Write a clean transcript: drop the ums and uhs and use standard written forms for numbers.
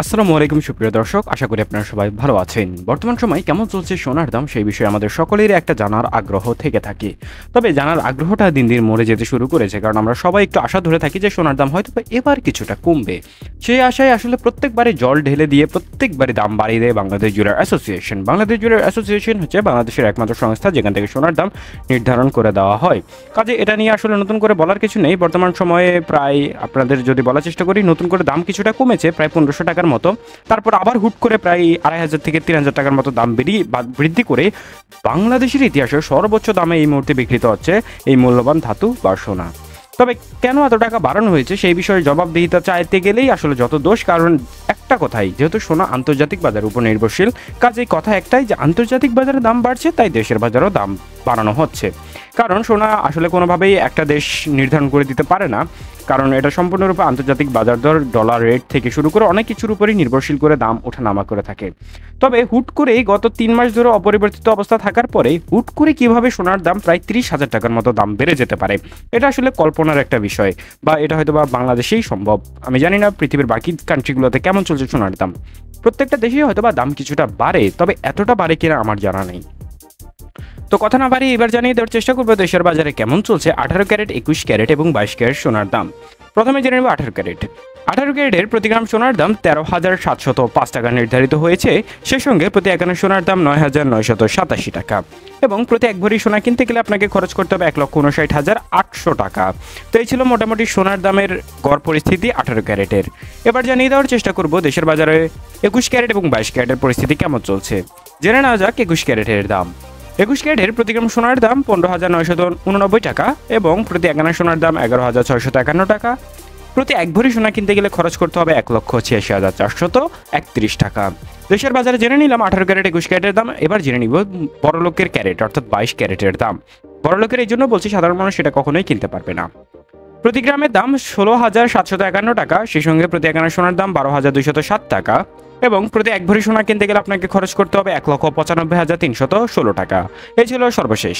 আসসালামু আলাইকুম সুপ্রিয় দর্শক, আশা করি আপনারা সবাই ভালো আছেন। বর্তমান সময় কেমন চলছে সোনার দাম সেই বিষয়ে আমাদের সকলেরই একটা জানার আগ্রহ থেকে থাকে। তবে জানার আগ্রহটা দিন দিন মরে যেতে শুরু করেছে, কারণ আমরা সবাই একটু আশা ধরে থাকি যে সোনার দাম হয়তো এবার কিছুটা কমবে। সেই আশায় আসলে প্রত্যেকবারে জল ঢেলে দিয়ে প্রত্যেকবারে দাম বাড়িয়ে দেয় Bangladesh jeweller association. Bangladesh jeweller association হচ্ছে বাংলাদেশের একমাত্র সংস্থা যেখান থেকে সোনার দাম নির্ধারণ করে দেওয়া হয়। কাজে এটা নিয়ে আসলে নতুন করে বলার কিছু নেই। বর্তমান সময়ে প্রায় আপনাদের যদি বলার চেষ্টা করি, নতুন করে দাম কিছুটা কমেছে প্রায় 1500 টাকার মতো। তারপর আবার হুট করে প্রায় 2500 থেকে 3000 টাকার মতো দাম বৃদ্ধি করে বাংলাদেশের ইতিহাসে সর্বোচ্চ দামে এই মুহূর্তে বিক্রিত হচ্ছে এই মূল্যবান ধাতু বা সোনা। তবে কেন এত টাকা বাড়ানো হয়েছে সেই বিষয়ে জবাবদিহিতা চাইতে গেলেই আসলে যত দোষ। কারণ একটা কথাই, যেহেতু সোনা আন্তর্জাতিক বাজারের উপর নির্ভরশীল, কাজেই কথা একটাই যে আন্তর্জাতিক বাজারে দাম বাড়ছে, তাই দেশের বাজারেও দাম বাড়ানো হচ্ছে। কারণ সোনা আসলে কোনোভাবেই একটা দেশ নির্ধারণ করে দিতে পারে না, কারণ এটা সম্পূর্ণরূপে আন্তর্জাতিক বাজার দর, ডলার রেট থেকে শুরু করে অনেক কিছুর উপরই নির্ভরশীল করে দাম ওঠানামা করে থাকে। তবে হুট করেই গত 3 মাস ধরে অপরিবর্তিত অবস্থা থাকার পরে হুট করে কিভাবে সোনার দাম প্রায় 30,000 টাকার মতো দাম বেড়ে যেতে পারে, এটা আসলে কল্পনার একটা বিষয়। বা এটা হয়তো বা বাংলাদেশেই সম্ভব। আমি জানি না পৃথিবীর বাকি কান্ট্রিগুলোতে কেমন চলছে সোনার দাম। প্রত্যেকটা দেশেই হয়তো বা দাম কিছুটা বাড়ে, তবে এতটা বাড়ে কিনা আমার জানা নেই। তো কথা না বাড়িয়ে এবার জানিয়ে দেওয়ার চেষ্টা করবো দেশের বাজারে কেমন চলছে 18 ক্যারেট, 21 ক্যারেট এবং 22 ক্যারেট সোনার দাম। প্রথমে জেনে নেব 18 ক্যারেট। 18 ক্যারেটের প্রতি গ্রাম সোনার দাম 13,705 টাকা নির্ধারিত হয়েছে। সে সঙ্গে প্রতি 1 সোনার দাম 9,987 টাকা এবং প্রতি 1 ভরি সোনা কিনতে গেলে আপনাকে খরচ করতে হবে 1,59,800 টাকা। তো এই ছিল মোটামুটি সোনার দামের গড় পরিস্থিতি 18 ক্যারেটের। এবার জানিয়ে দেওয়ার চেষ্টা করব দেশের বাজারে 21 ক্যারেট এবং 22 ক্যারেটের পরিস্থিতি কেমন চলছে। জেনে নেওয়া যাক 21 ক্যারেটের দাম। 21 ক্যারেটের প্রতি গ্রাম সোনার দাম 15,989 টাকা এবং প্রতি 1 সোনার দাম 11,651 টাকা। প্রতি 1 ভরি সোনা কিনতে গেলে খরচ করতে হবে 1,86,431 টাকা। দেশের বাজারে জেনে নিলাম 18 ক্যারেট, 21 ক্যারেটের দাম। এবার জেনে নিব বড়লোকের ক্যারেট অর্থাৎ 22 ক্যারেটের দাম। বড়লোকের এই জন্য বলছি, সাধারণ মানুষ সেটা কখনোই কিনতে পারবে না। প্রতি গ্রামের দাম 16,751 টাকা। সেই সঙ্গে প্রতি 1 সোনার দাম 12,207 টাকা এবং প্রতি 1 ভরি সোনা কিনতে গেলে আপনাকে খরচ করতে হবে 1,95,316 টাকা। এই ছিল সর্বশেষ।